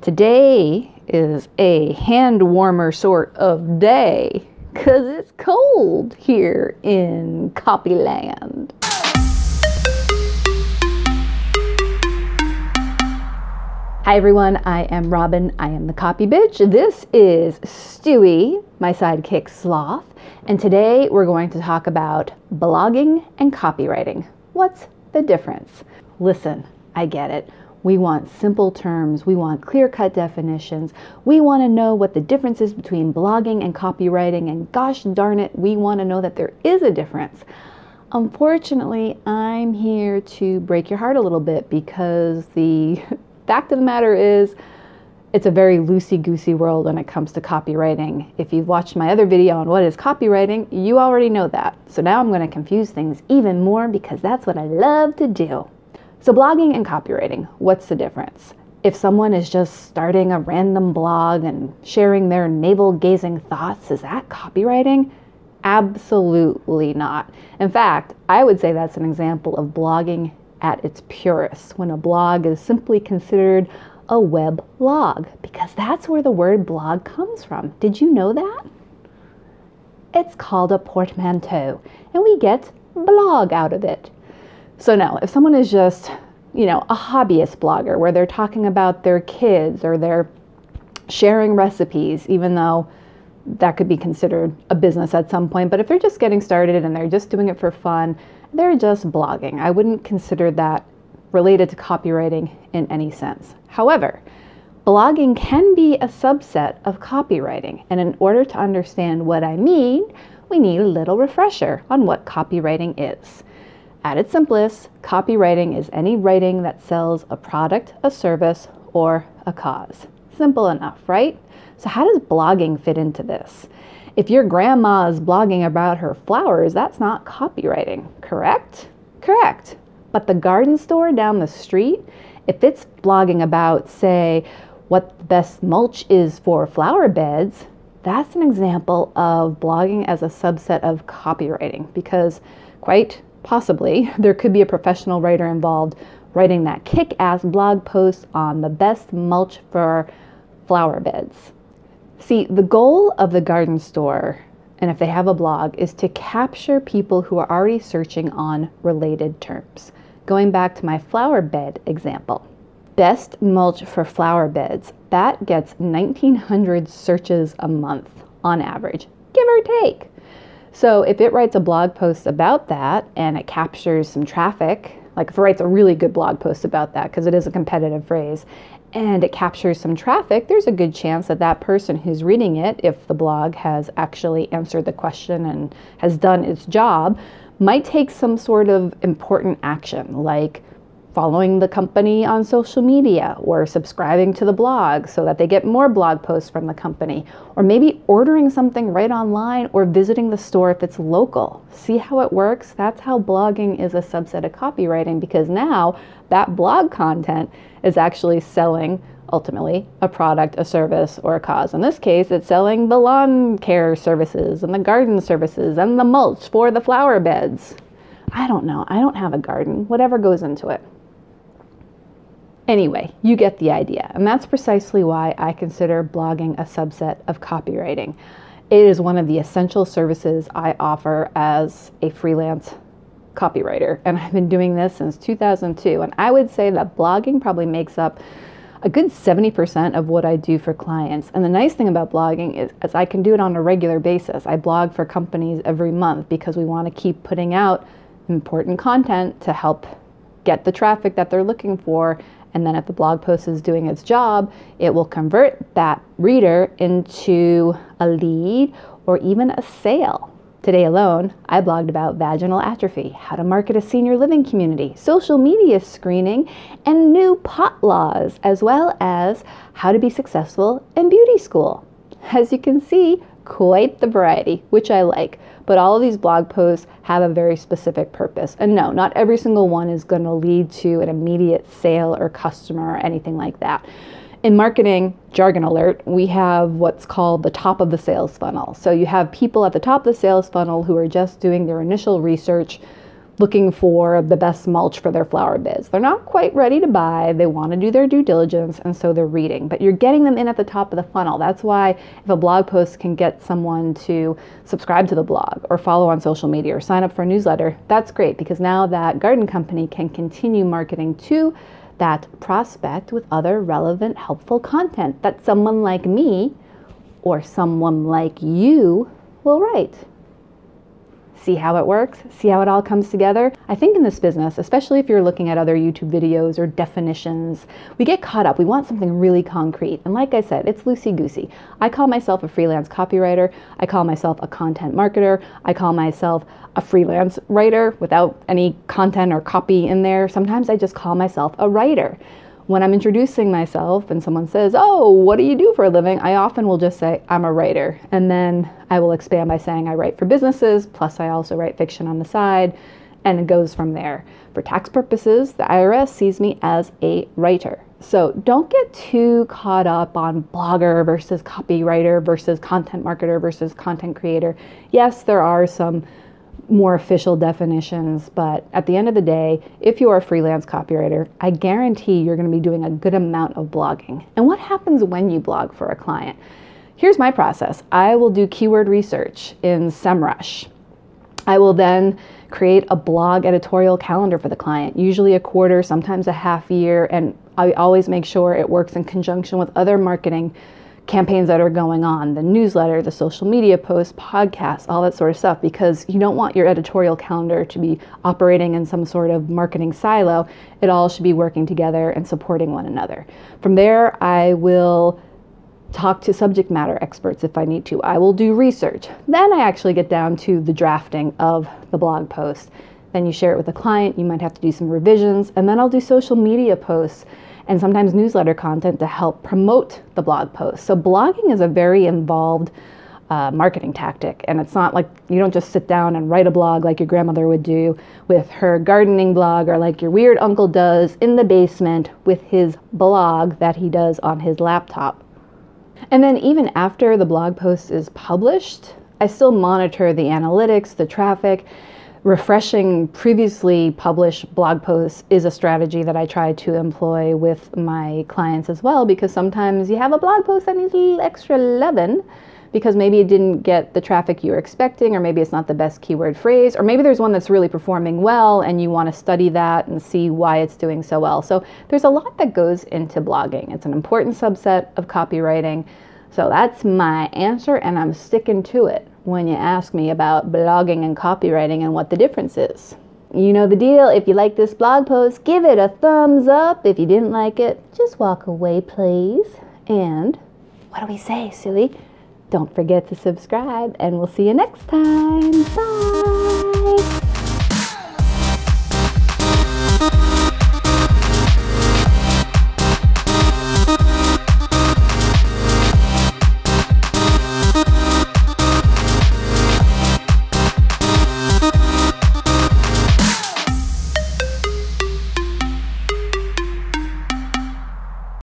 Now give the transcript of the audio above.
Today is a hand warmer sort of day because it's cold here in Copyland. Hi everyone, I am Robyn. I am the Copy Bitch. This is Stewie, my sidekick sloth, and today we're going to talk about blogging and copywriting. What's the difference? Listen, I get it. We want simple terms. We want clear-cut definitions. We want to know what the difference is between blogging and copywriting, and gosh darn it, we want to know that there is a difference. Unfortunately, I'm here to break your heart a little bit because the fact of the matter is it's a very loosey-goosey world when it comes to copywriting. If you've watched my other video on what is copywriting, you already know that. So now I'm going to confuse things even more because that's what I love to do. So blogging and copywriting, what's the difference? If someone is just starting a random blog and sharing their navel-gazing thoughts, is that copywriting? Absolutely not. In fact, I would say that's an example of blogging at its purest, when a blog is simply considered a web blog, because that's where the word blog comes from. Did you know that? It's called a portmanteau, and we get blog out of it. So now, if someone is just, a hobbyist blogger where they're talking about their kids or they're sharing recipes, even though that could be considered a business at some point, but if they're just getting started and they're just doing it for fun, they're just blogging. I wouldn't consider that related to copywriting in any sense. However, blogging can be a subset of copywriting, and in order to understand what I mean, we need a little refresher on what copywriting is. At its simplest, copywriting is any writing that sells a product, a service, or a cause. Simple enough, right? So how does blogging fit into this? If your grandma is blogging about her flowers, that's not copywriting, correct? Correct. But the garden store down the street, if it's blogging about, say, what the best mulch is for flower beds, that's an example of blogging as a subset of copywriting, because quite possibly there could be a professional writer involved writing that kick-ass blog post on the best mulch for flower beds. See, the goal of the garden store, and if they have a blog, is to capture people who are already searching on related terms. Going back to my flower bed example, best mulch for flower beds, that gets 1,900 searches a month on average, give or take. So if it writes a blog post about that and it captures some traffic, like if it writes a really good blog post about that, because it is a competitive phrase, and it captures some traffic, there's a good chance that that person who's reading it, if the blog has actually answered the question and has done its job, might take some sort of important action, like following the company on social media or subscribing to the blog so that they get more blog posts from the company, or maybe ordering something right online or visiting the store if it's local. See how it works? That's how blogging is a subset of copywriting, because now that blog content is actually selling, ultimately, a product, a service, or a cause. In this case, it's selling the lawn care services and the garden services and the mulch for the flower beds. I don't know. I don't have a garden. Whatever goes into it. Anyway, you get the idea. And that's precisely why I consider blogging a subset of copywriting. It is one of the essential services I offer as a freelance copywriter. And I've been doing this since 2002. And I would say that blogging probably makes up a good 70% of what I do for clients. And the nice thing about blogging is I can do it on a regular basis. I blog for companies every month because we want to keep putting out important content to help get the traffic that they're looking for. And then if the blog post is doing its job, it will convert that reader into a lead or even a sale. Today alone, I blogged about vaginal atrophy, how to market a senior living community, social media screening, and new pot laws, as well as how to be successful in beauty school. As you can see, quite the variety, which I like. But all of these blog posts have a very specific purpose. And no, not every single one is going to lead to an immediate sale or customer or anything like that. In marketing, jargon alert, we have what's called the top of the sales funnel. So you have people at the top of the sales funnel who are just doing their initial research, looking for the best mulch for their flower beds. They're not quite ready to buy. They want to do their due diligence, and so they're reading. But you're getting them in at the top of the funnel. That's why if a blog post can get someone to subscribe to the blog or follow on social media or sign up for a newsletter, that's great, because now that garden company can continue marketing to that prospect with other relevant, helpful content that someone like me or someone like you will write. See how it works? See how it all comes together? I think in this business, especially if you're looking at other YouTube videos or definitions, we get caught up. We want something really concrete. And like I said, it's loosey-goosey. I call myself a freelance copywriter. I call myself a content marketer. I call myself a freelance writer without any content or copy in there. Sometimes I just call myself a writer. When I'm introducing myself and someone says, "Oh, what do you do for a living?" I often will just say, "I'm a writer." And then I will expand by saying I write for businesses, plus I also write fiction on the side, and it goes from there. For tax purposes, the IRS sees me as a writer. So don't get too caught up on blogger versus copywriter versus content marketer versus content creator. Yes, there are some more official definitions, but at the end of the day, if you're a freelance copywriter, I guarantee you're going to be doing a good amount of blogging. And what happens when you blog for a client? Here's my process. I will do keyword research in SEMrush. I will then create a blog editorial calendar for the client, usually a quarter, sometimes a half year, and I always make sure it works in conjunction with other marketing campaigns that are going on, the newsletter, the social media posts, podcasts, all that sort of stuff, because you don't want your editorial calendar to be operating in some sort of marketing silo. It all should be working together and supporting one another. From there, I will talk to subject matter experts if I need to. I will do research. Then I actually get down to the drafting of the blog post. Then you share it with the client. You might have to do some revisions, and then I'll do social media posts and sometimes newsletter content to help promote the blog post. So blogging is a very involved marketing tactic, and it's not like you don't just sit down and write a blog like your grandmother would do with her gardening blog, or like your weird uncle does in the basement with his blog that he does on his laptop. And then even after the blog post is published, I still monitor the analytics, the traffic. Refreshing previously published blog posts is a strategy that I try to employ with my clients as well, because sometimes you have a blog post that needs a little extra lovin' because maybe it didn't get the traffic you were expecting, or maybe it's not the best keyword phrase, or maybe there's one that's really performing well and you want to study that and see why it's doing so well. So there's a lot that goes into blogging. It's an important subset of copywriting. So that's my answer, and I'm sticking to it when you ask me about blogging and copywriting and what the difference is. You know the deal. If you like this blog post, give it a thumbs up. If you didn't like it, just walk away, please. And what do we say, Suey? Don't forget to subscribe, and we'll see you next time. Bye.